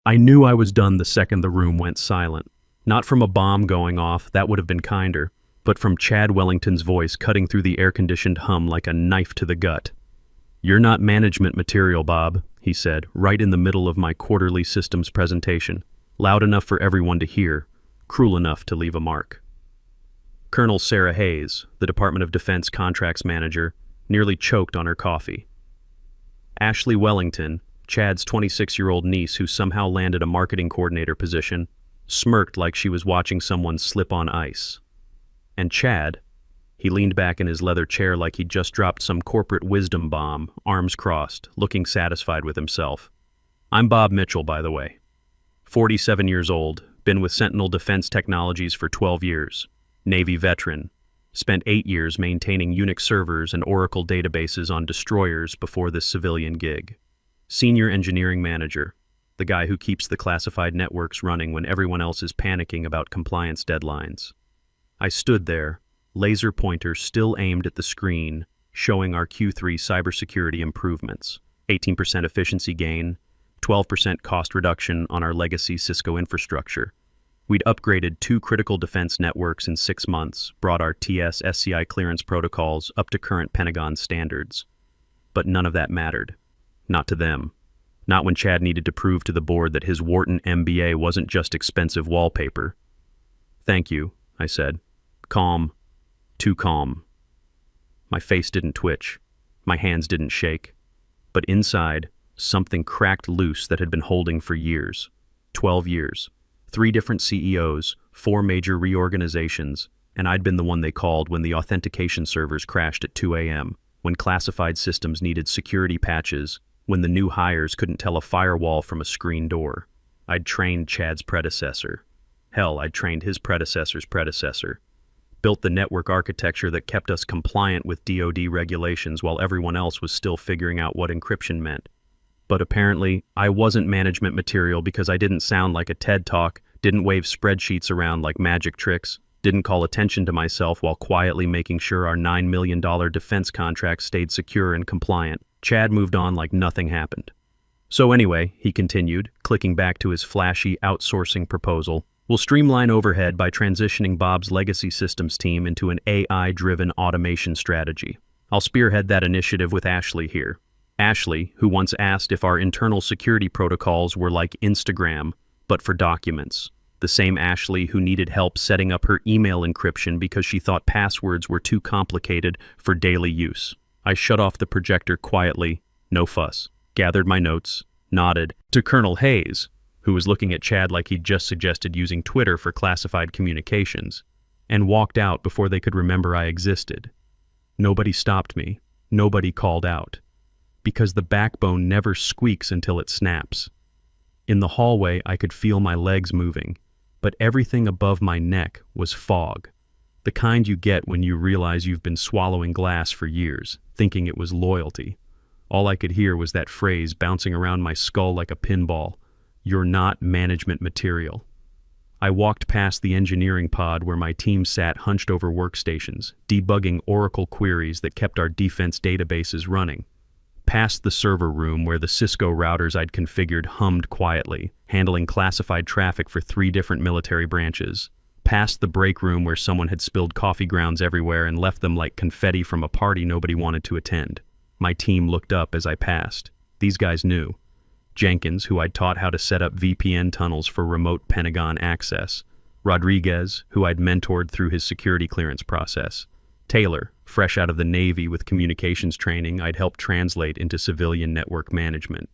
I knew I was done the second the room went silent. Not from a bomb going off, that would have been kinder, but from Chad Wellington's voice cutting through the air-conditioned hum like a knife to the gut. "You're not management material, Bob," he said, right in the middle of my quarterly systems presentation, loud enough for everyone to hear, cruel enough to leave a mark. Colonel Sarah Hayes, the Department of Defense contracts manager, nearly choked on her coffee. Ashley Wellington, Chad's 26-year-old niece who somehow landed a marketing coordinator position, smirked like she was watching someone slip on ice. And Chad, he leaned back in his leather chair like he'd just dropped some corporate wisdom bomb, arms crossed, looking satisfied with himself. "I'm Bob Mitchell, by the way. 47 years old, been with Sentinel Defense Technologies for 12 years. Navy veteran. Spent 8 years maintaining Unix servers and Oracle databases on destroyers before this civilian gig. Senior engineering manager, the guy who keeps the classified networks running when everyone else is panicking about compliance deadlines." I stood there, laser pointer still aimed at the screen, showing our Q3 cybersecurity improvements. 18% efficiency gain, 12% cost reduction on our legacy Cisco infrastructure. We'd upgraded 2 critical defense networks in 6 months, brought our TS-SCI clearance protocols up to current Pentagon standards. But none of that mattered. Not to them. Not when Chad needed to prove to the board that his Wharton MBA wasn't just expensive wallpaper. "Thank you," I said. Calm. Too calm. My face didn't twitch. My hands didn't shake. But inside, something cracked loose that had been holding for years. 12 years. 3 different CEOs, 4 major reorganizations, and I'd been the one they called when the authentication servers crashed at 2 a.m., when classified systems needed security patches, when the new hires couldn't tell a firewall from a screen door. I'd trained Chad's predecessor. Hell, I'd trained his predecessor's predecessor. Built the network architecture that kept us compliant with DoD regulations while everyone else was still figuring out what encryption meant. But apparently, I wasn't management material because I didn't sound like a TED Talk, didn't wave spreadsheets around like magic tricks, didn't call attention to myself while quietly making sure our $9 million defense contract stayed secure and compliant. Chad moved on like nothing happened. "So anyway," he continued, clicking back to his flashy outsourcing proposal, "we'll streamline overhead by transitioning Bob's legacy systems team into an AI-driven automation strategy. I'll spearhead that initiative with Ashley here." Ashley, who once asked if our internal security protocols were like Instagram, but for documents. The same Ashley who needed help setting up her email encryption because she thought passwords were too complicated for daily use. I shut off the projector quietly, no fuss, gathered my notes, nodded to Colonel Hayes, who was looking at Chad like he'd just suggested using Twitter for classified communications, and walked out before they could remember I existed. Nobody stopped me. Nobody called out. Because the backbone never squeaks until it snaps. In the hallway, I could feel my legs moving, but everything above my neck was fog. The kind you get when you realize you've been swallowing glass for years, thinking it was loyalty. All I could hear was that phrase bouncing around my skull like a pinball. "You're not management material." I walked past the engineering pod where my team sat hunched over workstations, debugging Oracle queries that kept our defense databases running. Past the server room where the Cisco routers I'd configured hummed quietly, handling classified traffic for 3 different military branches. Past the break room where someone had spilled coffee grounds everywhere and left them like confetti from a party nobody wanted to attend. My team looked up as I passed. These guys knew. Jenkins, who I'd taught how to set up VPN tunnels for remote Pentagon access. Rodriguez, who I'd mentored through his security clearance process. Taylor, fresh out of the Navy with communications training I'd helped translate into civilian network management.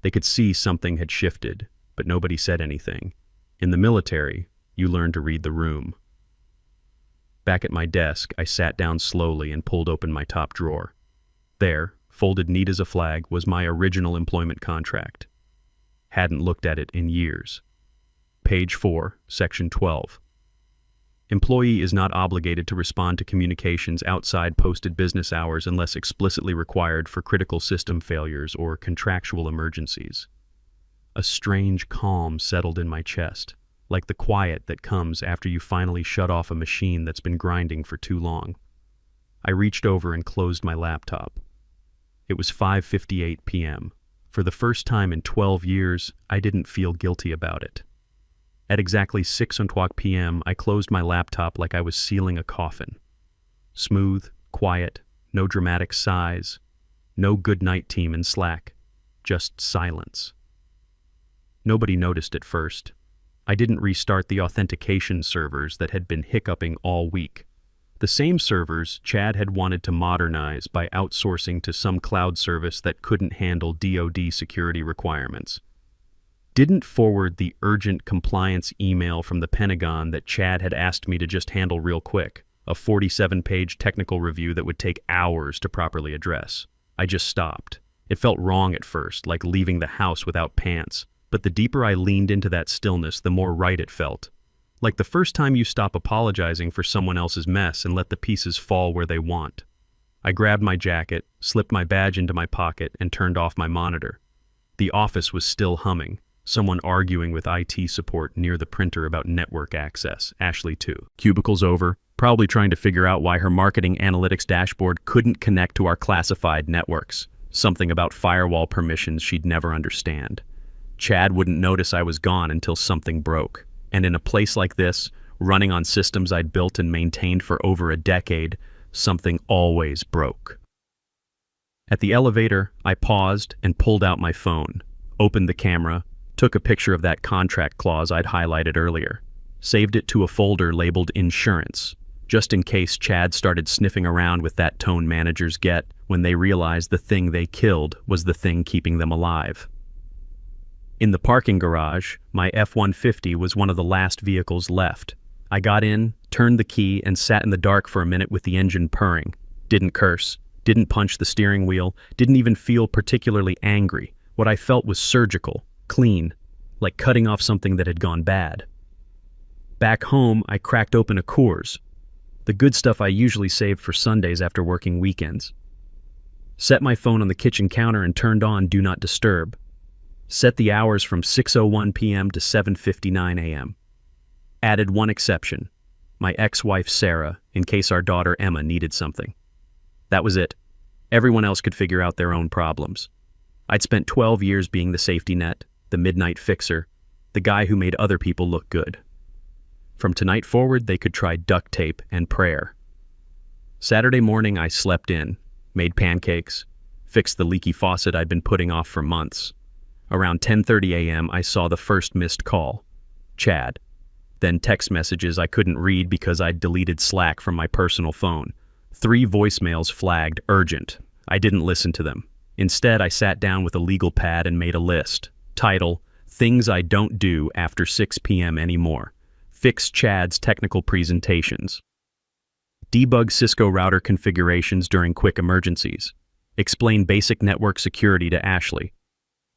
They could see something had shifted, but nobody said anything. In the military, you learn to read the room. Back at my desk, I sat down slowly and pulled open my top drawer. There, folded neat as a flag, was my original employment contract. Hadn't looked at it in years. Page 4, Section 12. Employee is not obligated to respond to communications outside posted business hours unless explicitly required for critical system failures or contractual emergencies. A strange calm settled in my chest, like the quiet that comes after you finally shut off a machine that's been grinding for too long. I reached over and closed my laptop. It was 5:58 p.m. For the first time in 12 years, I didn't feel guilty about it. At exactly 6:00 p.m., I closed my laptop like I was sealing a coffin. Smooth, quiet, no dramatic sighs, no good night team in Slack, just silence. Nobody noticed at first. I didn't restart the authentication servers that had been hiccuping all week. The same servers Chad had wanted to modernize by outsourcing to some cloud service that couldn't handle DoD security requirements. Didn't forward the urgent compliance email from the Pentagon that Chad had asked me to just handle real quick, a 47-page technical review that would take hours to properly address. I just stopped. It felt wrong at first, like leaving the house without pants, but the deeper I leaned into that stillness, the more right it felt. Like the first time you stop apologizing for someone else's mess and let the pieces fall where they want. I grabbed my jacket, slipped my badge into my pocket, and turned off my monitor. The office was still humming. Someone arguing with IT support near the printer about network access. Ashley too. Cubicle's over, probably trying to figure out why her marketing analytics dashboard couldn't connect to our classified networks. Something about firewall permissions she'd never understand. Chad wouldn't notice I was gone until something broke. And in a place like this, running on systems I'd built and maintained for over a decade, something always broke. At the elevator, I paused and pulled out my phone, opened the camera, took a picture of that contract clause I'd highlighted earlier, saved it to a folder labeled insurance, just in case Chad started sniffing around with that tone managers get when they realized the thing they killed was the thing keeping them alive. In the parking garage, my F-150 was one of the last vehicles left. I got in, turned the key, and sat in the dark for a minute with the engine purring. Didn't curse, didn't punch the steering wheel, didn't even feel particularly angry. What I felt was surgical, clean, like cutting off something that had gone bad. Back home, I cracked open a Coors, the good stuff I usually saved for Sundays after working weekends. Set my phone on the kitchen counter and turned on Do Not Disturb. Set the hours from 6:01 p.m. to 7:59 a.m. Added one exception, my ex-wife Sarah, in case our daughter Emma needed something. That was it. Everyone else could figure out their own problems. I'd spent 12 years being the safety net, the midnight fixer, the guy who made other people look good. From tonight forward, they could try duct tape and prayer. Saturday morning, I slept in, made pancakes, fixed the leaky faucet I'd been putting off for months. Around 10:30 a.m., I saw the first missed call. Chad. Then text messages I couldn't read because I'd deleted Slack from my personal phone. 3 voicemails flagged urgent. I didn't listen to them. Instead, I sat down with a legal pad and made a list. Title, Things I Don't Do After 6 p.m. Anymore. Fix Chad's technical presentations. Debug Cisco router configurations during quick emergencies. Explain basic network security to Ashley.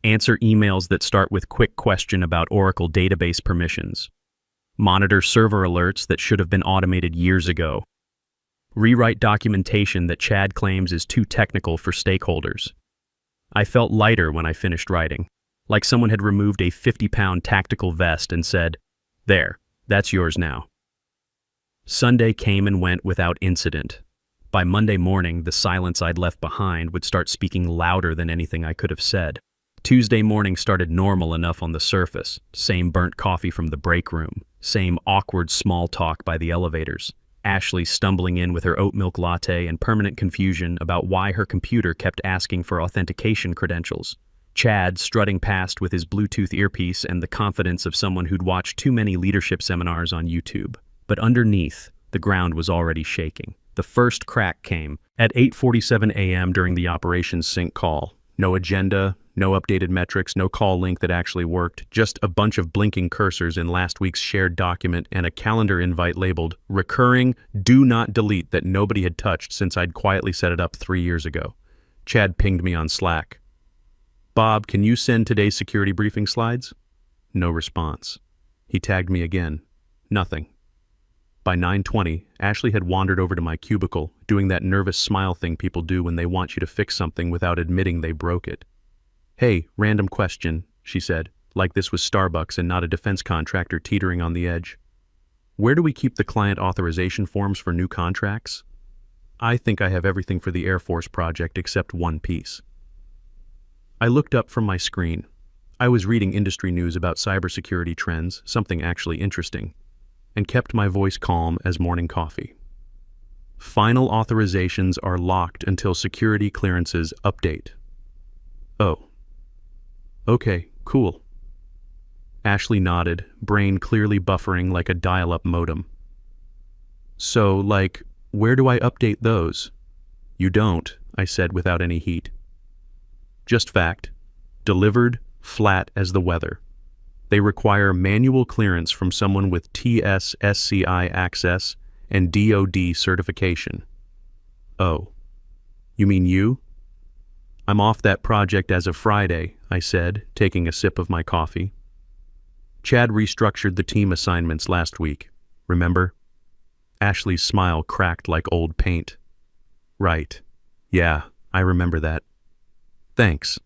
Answer emails that start with quick question about Oracle database permissions. Monitor server alerts that should have been automated years ago. Rewrite documentation that Chad claims is too technical for stakeholders. I felt lighter when I finished writing, like someone had removed a 50-pound tactical vest and said, "There, that's yours now." Sunday came and went without incident. By Monday morning, the silence I'd left behind would start speaking louder than anything I could have said. Tuesday morning started normal enough on the surface. Same burnt coffee from the break room. Same awkward small talk by the elevators. Ashley stumbling in with her oat milk latte and permanent confusion about why her computer kept asking for authentication credentials. Chad strutting past with his Bluetooth earpiece and the confidence of someone who'd watched too many leadership seminars on YouTube. But underneath, the ground was already shaking. The first crack came at 8:47 a.m. during the operations sync call. No agenda, no updated metrics, no call link that actually worked, just a bunch of blinking cursors in last week's shared document and a calendar invite labeled recurring do not delete that nobody had touched since I'd quietly set it up 3 years ago. Chad pinged me on Slack. "Bob, can you send today's security briefing slides?" No response. He tagged me again. Nothing. By 9:20, Ashley had wandered over to my cubicle, doing that nervous smile thing people do when they want you to fix something without admitting they broke it. "Hey, random question," she said, like this was Starbucks and not a defense contractor teetering on the edge. "Where do we keep the client authorization forms for new contracts? I think I have everything for the Air Force project except one piece." I looked up from my screen. I was reading industry news about cybersecurity trends, something actually interesting, and kept my voice calm as morning coffee. Final authorizations are locked until security clearances update. Oh. Okay, cool. Ashley nodded, brain clearly buffering like a dial-up modem. So, where do I update those? You don't, I said without any heat. Just fact. Delivered, flat as the weather. They require manual clearance from someone with TS/SCI access and DoD certification. Oh. You mean you? I'm off that project as of Friday, I said, taking a sip of my coffee. Chad restructured the team assignments last week, remember? Ashley's smile cracked like old paint. Right. Yeah, I remember that. Thanks.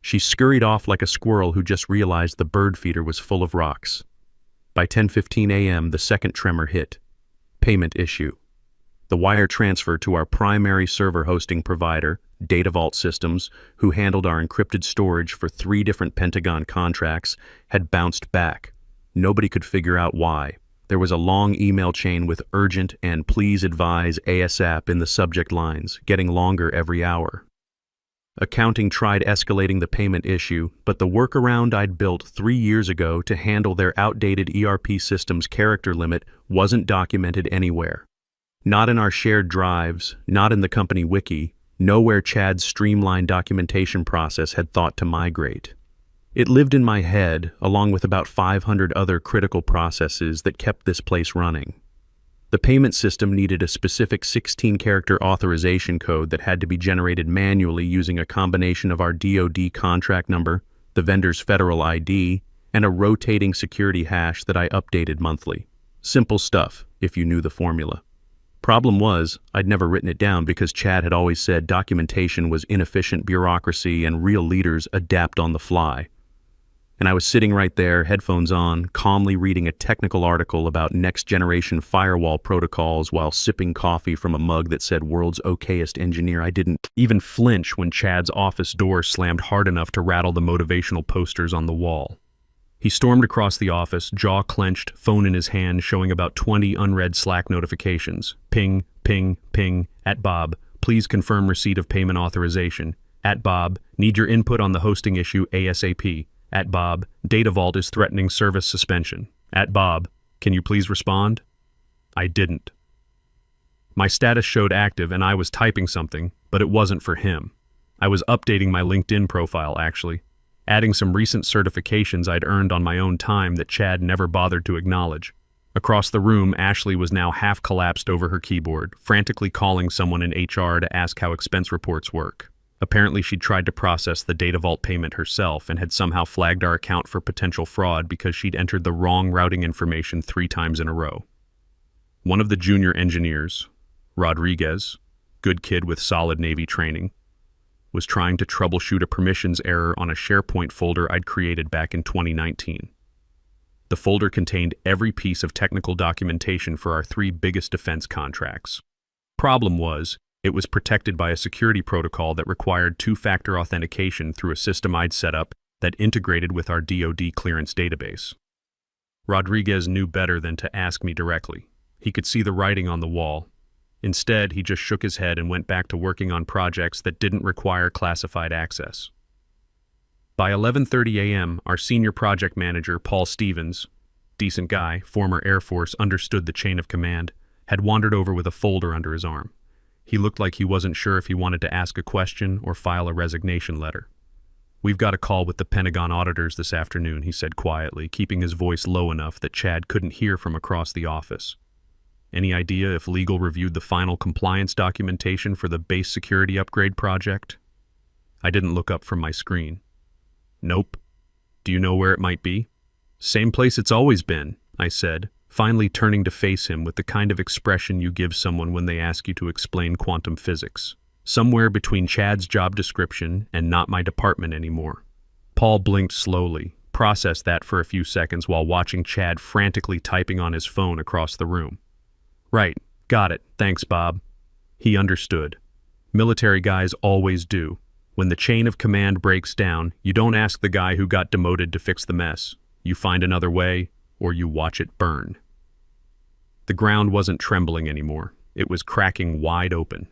She scurried off like a squirrel who just realized the bird feeder was full of rocks. By 10:15 a.m., the second tremor hit. Payment issue. The wire transfer to our primary server hosting provider, Data Vault Systems, who handled our encrypted storage for 3 different Pentagon contracts, had bounced back. Nobody could figure out why. There was a long email chain with urgent and please advise ASAP in the subject lines, getting longer every hour. Accounting tried escalating the payment issue, but the workaround I'd built 3 years ago to handle their outdated ERP system's character limit wasn't documented anywhere. Not in our shared drives, not in the company wiki, nowhere Chad's streamlined documentation process had thought to migrate. It lived in my head, along with about 500 other critical processes that kept this place running. The payment system needed a specific 16-character authorization code that had to be generated manually using a combination of our DoD contract number, the vendor's federal ID, and a rotating security hash that I updated monthly. Simple stuff, if you knew the formula. Problem was, I'd never written it down because Chad had always said documentation was inefficient bureaucracy and real leaders adapt on the fly. And I was sitting right there, headphones on, calmly reading a technical article about next-generation firewall protocols while sipping coffee from a mug that said world's okayest engineer. I didn't even flinch when Chad's office door slammed hard enough to rattle the motivational posters on the wall. He stormed across the office, jaw clenched, phone in his hand, showing about 20 unread Slack notifications. Ping, ping, ping, @Bob, please confirm receipt of payment authorization. @Bob, need your input on the hosting issue ASAP. @Bob, Data Vault is threatening service suspension. @Bob, can you please respond? I didn't. My status showed active and I was typing something, but it wasn't for him. I was updating my LinkedIn profile, actually, adding some recent certifications I'd earned on my own time that Chad never bothered to acknowledge. Across the room, Ashley was now half collapsed over her keyboard, frantically calling someone in HR to ask how expense reports work. Apparently she'd tried to process the Data Vault payment herself and had somehow flagged our account for potential fraud because she'd entered the wrong routing information 3 times in a row. One of the junior engineers, Rodriguez, good kid with solid Navy training, was trying to troubleshoot a permissions error on a SharePoint folder I'd created back in 2019. The folder contained every piece of technical documentation for our 3 biggest defense contracts. Problem was, it was protected by a security protocol that required 2-factor authentication through a system I'd set up that integrated with our DoD clearance database. Rodriguez knew better than to ask me directly. He could see the writing on the wall. Instead, he just shook his head and went back to working on projects that didn't require classified access. By 11:30 a.m., our senior project manager, Paul Stevens, decent guy, former Air Force, understood the chain of command, had wandered over with a folder under his arm. He looked like he wasn't sure if he wanted to ask a question or file a resignation letter. We've got a call with the Pentagon auditors this afternoon, he said quietly, keeping his voice low enough that Chad couldn't hear from across the office. Any idea if legal reviewed the final compliance documentation for the base security upgrade project? I didn't look up from my screen. Nope. Do you know where it might be? Same place it's always been, I said, finally turning to face him with the kind of expression you give someone when they ask you to explain quantum physics. Somewhere between Chad's job description and not my department anymore. Paul blinked slowly, processed that for a few seconds while watching Chad frantically typing on his phone across the room. Right, got it, thanks Bob. He understood. Military guys always do. When the chain of command breaks down, you don't ask the guy who got demoted to fix the mess. You find another way, or you watch it burn. The ground wasn't trembling anymore. It was cracking wide open.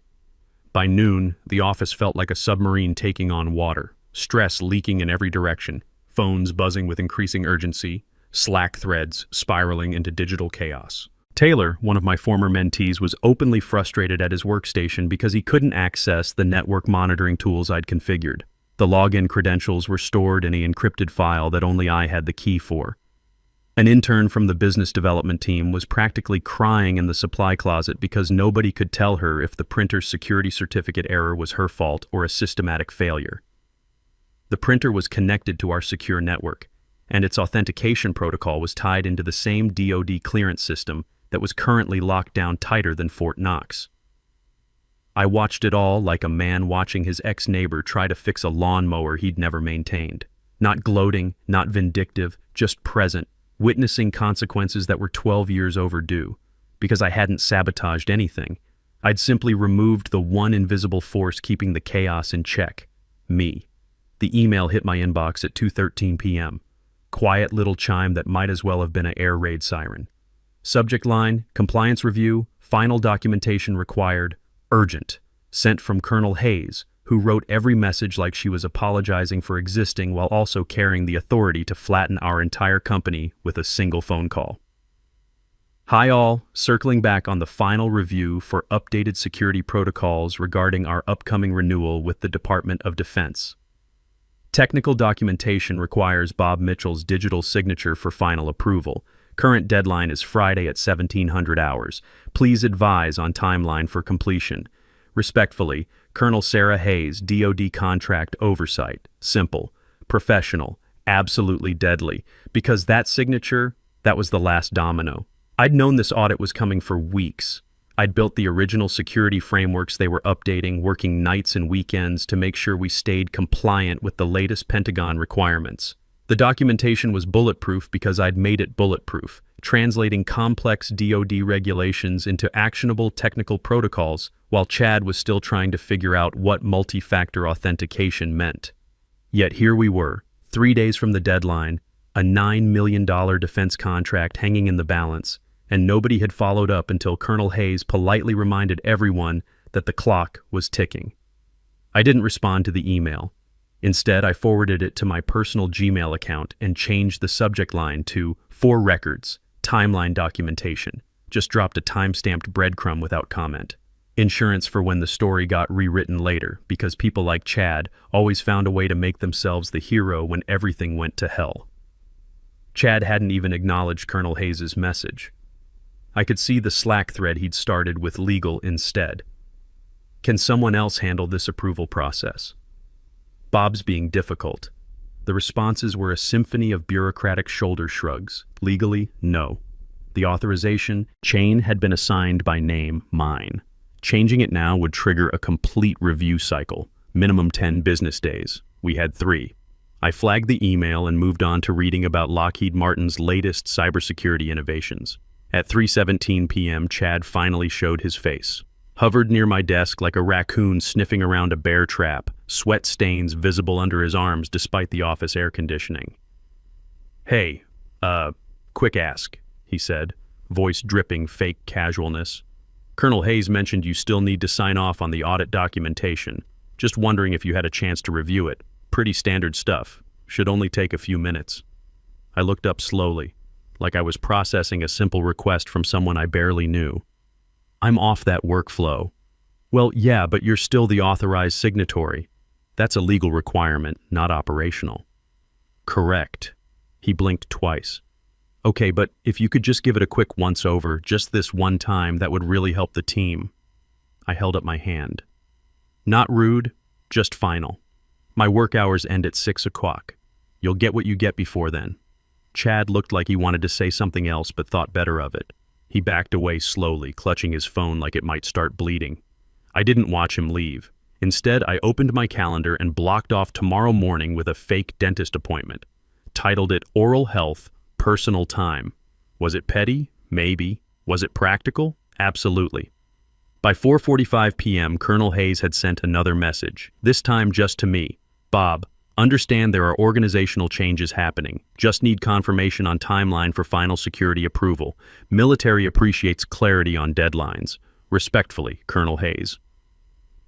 By noon, the office felt like a submarine taking on water, stress leaking in every direction, phones buzzing with increasing urgency, Slack threads spiraling into digital chaos. Taylor, one of my former mentees, was openly frustrated at his workstation because he couldn't access the network monitoring tools I'd configured. The login credentials were stored in an encrypted file that only I had the key for. An intern from the business development team was practically crying in the supply closet because nobody could tell her if the printer's security certificate error was her fault or a systematic failure. The printer was connected to our secure network, and its authentication protocol was tied into the same DoD clearance system that was currently locked down tighter than Fort Knox. I watched it all like a man watching his ex-neighbor try to fix a lawnmower he'd never maintained. Not gloating, not vindictive, just present, witnessing consequences that were 12 years overdue. Because I hadn't sabotaged anything. I'd simply removed the one invisible force keeping the chaos in check. Me. The email hit my inbox at 2:13 p.m. Quiet little chime that might as well have been an air raid siren. Subject line, compliance review, final documentation required, urgent. Sent from Colonel Hayes, who wrote every message like she was apologizing for existing while also carrying the authority to flatten our entire company with a single phone call. Hi all, circling back on the final review for updated security protocols regarding our upcoming renewal with the Department of Defense. Technical documentation requires Bob Mitchell's digital signature for final approval. Current deadline is Friday at 1700 hours. Please advise on timeline for completion. Respectfully, Colonel Sarah Hayes, DoD Contract Oversight. Simple, professional, absolutely deadly. Because that signature, that was the last domino. I'd known this audit was coming for weeks. I'd built the original security frameworks they were updating, working nights and weekends to make sure we stayed compliant with the latest Pentagon requirements. The documentation was bulletproof because I'd made it bulletproof, translating complex DoD regulations into actionable technical protocols while Chad was still trying to figure out what multi-factor authentication meant. Yet here we were, 3 days from the deadline, a $9 million defense contract hanging in the balance, and nobody had followed up until Colonel Hayes politely reminded everyone that the clock was ticking. I didn't respond to the email. Instead, I forwarded it to my personal Gmail account and changed the subject line to "For Records, Timeline Documentation." Just dropped a time-stamped breadcrumb without comment. Insurance for when the story got rewritten later, because people like Chad always found a way to make themselves the hero when everything went to hell. Chad hadn't even acknowledged Colonel Hayes' message. I could see the Slack thread he'd started with legal instead. Can someone else handle this approval process? Bob's being difficult. The responses were a symphony of bureaucratic shoulder shrugs. Legally, no. The authorization chain had been assigned by name, mine. Changing it now would trigger a complete review cycle, minimum 10 business days. We had 3. I flagged the email and moved on to reading about Lockheed Martin's latest cybersecurity innovations. At 3:17 p.m., Chad finally showed his face. Hovered near my desk like a raccoon sniffing around a bear trap, sweat stains visible under his arms despite the office air conditioning. Hey, quick ask, he said, voice dripping fake casualness. Colonel Hayes mentioned you still need to sign off on the audit documentation. Just wondering if you had a chance to review it. Pretty standard stuff. Should only take a few minutes. I looked up slowly, like I was processing a simple request from someone I barely knew. I'm off that workflow. Well, yeah, but you're still the authorized signatory. That's a legal requirement, not operational. Correct. He blinked twice. Okay, but if you could just give it a quick once-over, just this one time, that would really help the team. I held up my hand. Not rude, just final. My work hours end at 6 o'clock. You'll get what you get before then. Chad looked like he wanted to say something else but thought better of it. He backed away slowly, clutching his phone like it might start bleeding. I didn't watch him leave. Instead, I opened my calendar and blocked off tomorrow morning with a fake dentist appointment. Titled it Oral Health, Personal Time. Was it petty? Maybe. Was it practical? Absolutely. By 4:45 p.m., Colonel Hayes had sent another message, this time just to me. Bob, understand there are organizational changes happening. Just need confirmation on timeline for final security approval. Military appreciates clarity on deadlines. Respectfully, Colonel Hayes.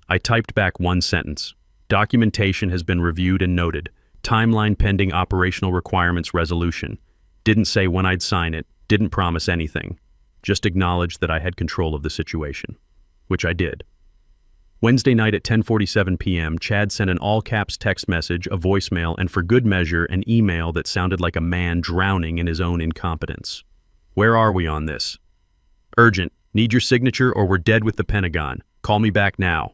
I typed back one sentence. Documentation has been reviewed and noted. Timeline pending operational requirements resolution. Didn't say when I'd sign it, didn't promise anything. Just acknowledged that I had control of the situation, which I did. Wednesday night at 10:47 p.m., Chad sent an all-caps text message, a voicemail, and for good measure, an email that sounded like a man drowning in his own incompetence. Where are we on this? Urgent. Need your signature or we're dead with the Pentagon. Call me back now.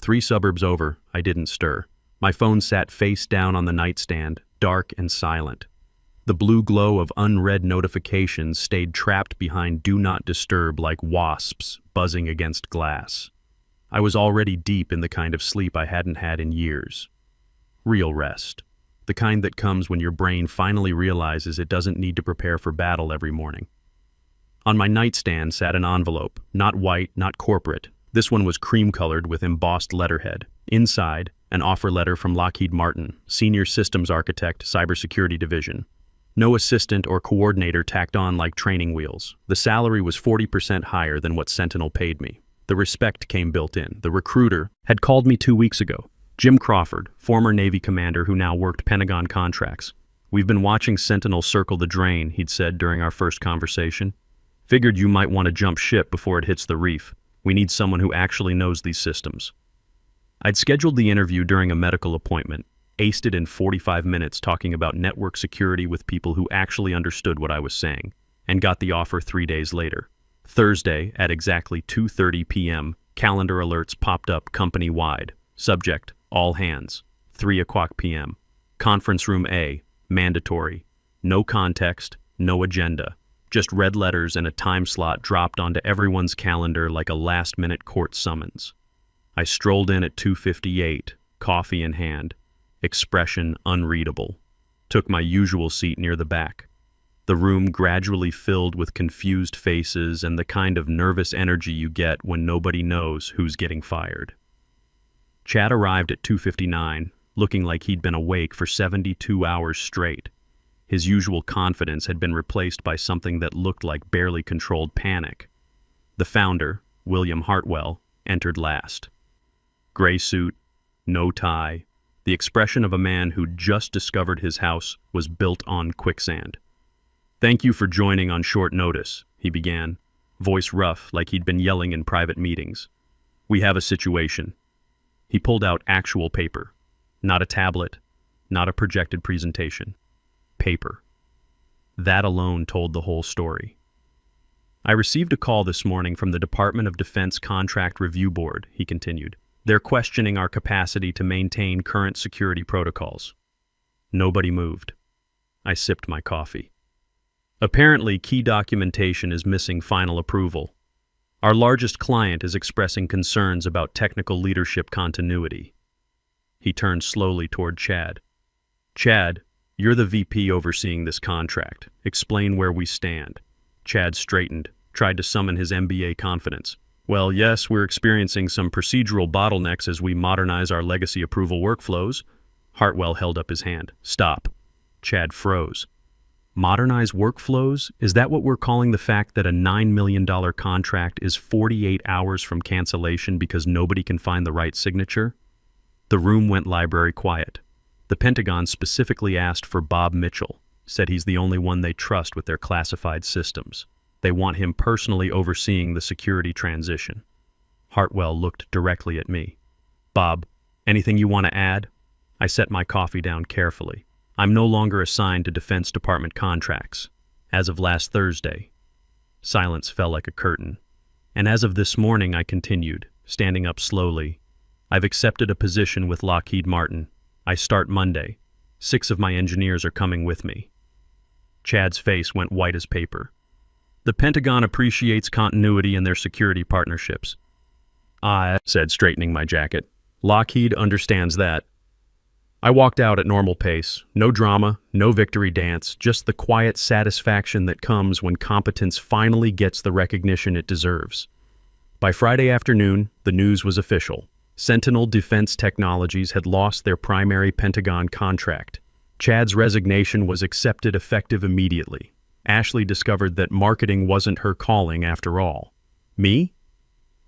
3 suburbs over, I didn't stir. My phone sat face down on the nightstand, dark and silent. The blue glow of unread notifications stayed trapped behind Do Not Disturb like wasps buzzing against glass. I was already deep in the kind of sleep I hadn't had in years. Real rest. The kind that comes when your brain finally realizes it doesn't need to prepare for battle every morning. On my nightstand sat an envelope, not white, not corporate. This one was cream-colored with embossed letterhead. Inside, an offer letter from Lockheed Martin, Senior Systems Architect, Cybersecurity Division. No assistant or coordinator tacked on like training wheels. The salary was 40% higher than what Sentinel paid me. The respect came built in. The recruiter had called me 2 weeks ago. Jim Crawford, former Navy commander who now worked Pentagon contracts. We've been watching Sentinel circle the drain, he'd said during our first conversation. Figured you might want to jump ship before it hits the reef. We need someone who actually knows these systems. I'd scheduled the interview during a medical appointment, aced it in 45 minutes talking about network security with people who actually understood what I was saying, and got the offer 3 days later. Thursday, at exactly 2:30 p.m., calendar alerts popped up company-wide. Subject, all hands. 3:00 p.m. Conference room A, mandatory. No context, no agenda. Just red letters and a time slot dropped onto everyone's calendar like a last-minute court summons. I strolled in at 2:58, coffee in hand. Expression unreadable. Took my usual seat near the back. The room gradually filled with confused faces and the kind of nervous energy you get when nobody knows who's getting fired. Chad arrived at 2:59, looking like he'd been awake for 72 hours straight. His usual confidence had been replaced by something that looked like barely controlled panic. The founder, William Hartwell, entered last. Gray suit, no tie. The expression of a man who'd just discovered his house was built on quicksand. "Thank you for joining on short notice," he began, voice rough like he'd been yelling in private meetings. "We have a situation." He pulled out actual paper. Not a tablet, not a projected presentation. Paper. That alone told the whole story. "I received a call this morning from the Department of Defense Contract Review Board," he continued. "They're questioning our capacity to maintain current security protocols." Nobody moved. I sipped my coffee. "Apparently, key documentation is missing final approval. Our largest client is expressing concerns about technical leadership continuity." He turned slowly toward Chad. "Chad, you're the VP overseeing this contract. Explain where we stand." Chad straightened, tried to summon his MBA confidence. "Well, yes, we're experiencing some procedural bottlenecks as we modernize our legacy approval workflows." Hartwell held up his hand. "Stop." Chad froze. "Modernize workflows? Is that what we're calling the fact that a $9 million contract is 48 hours from cancellation because nobody can find the right signature?" The room went library quiet. The Pentagon specifically asked for Bob Mitchell, said he's the only one they trust with their classified systems. They want him personally overseeing the security transition. Hartwell looked directly at me. "Bob, anything you want to add?" I set my coffee down carefully. "I'm no longer assigned to Defense Department contracts. As of last Thursday." Silence fell like a curtain. "And as of this morning," I continued, standing up slowly, "I've accepted a position with Lockheed Martin. I start Monday. 6 of my engineers are coming with me." Chad's face went white as paper. "The Pentagon appreciates continuity in their security partnerships." I said, straightening my jacket. "Lockheed understands that." I walked out at normal pace. No drama, no victory dance, just the quiet satisfaction that comes when competence finally gets the recognition it deserves. By Friday afternoon, the news was official. Sentinel Defense Technologies had lost their primary Pentagon contract. Chad's resignation was accepted effective immediately. Ashley discovered that marketing wasn't her calling after all. Me?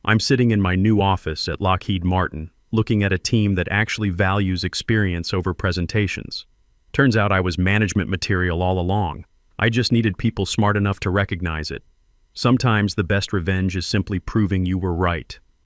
I'm sitting in my new office at Lockheed Martin, looking at a team that actually values experience over presentations. Turns out I was management material all along. I just needed people smart enough to recognize it. Sometimes the best revenge is simply proving you were right.